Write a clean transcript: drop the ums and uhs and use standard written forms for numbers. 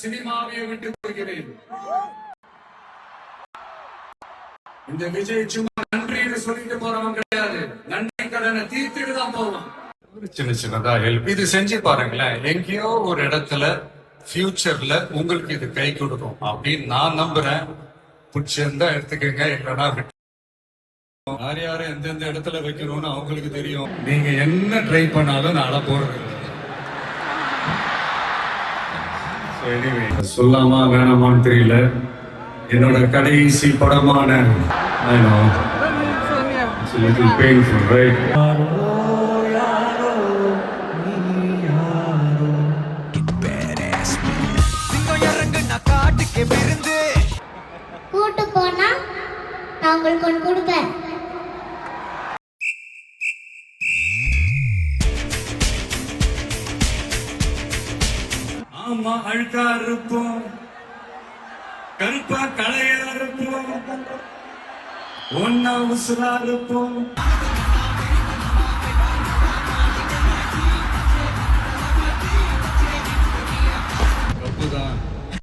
சினிமாவை விட்டு கொடுக்கிறேன். இந்த விஜய் சும்மா நன்றின்னு சொல்லிட்டு போறவன் கிடையாது. நன்றி கடனை தீர்த்துட்டு தான் போவான். சின்ன சின்னதா ஹெல்ப் இது செஞ்சு பாருங்களேன். எங்கேயோ ஒரு இடத்துல ஃபியூச்சர்ல உங்களுக்கு இது கை கொடுக்கும் அப்படின்னு நான் நம்புறேன். பிடிச்சிருந்தா எடுத்துக்கங்க, இல்லைன்னா விட்டு. யார் யாரை எந்தெந்த இடத்துல வைக்கணும்னு அவங்களுக்கு தெரியும். நீங்க என்ன ட்ரை பண்ணாலும் நான் போறது சொல்லாமா வேணாமான்னு தெரியல. என்னோட கடைசி படமான painful, right? கூட்டு போனா நான் உங்களுக்கு ஒன்று கொடுப்பேன். ஆமா, அழுக்கா இருப்போம், கருப்பா கலையா இருப்போம், ஒன்னா உசுரா இருப்போம்.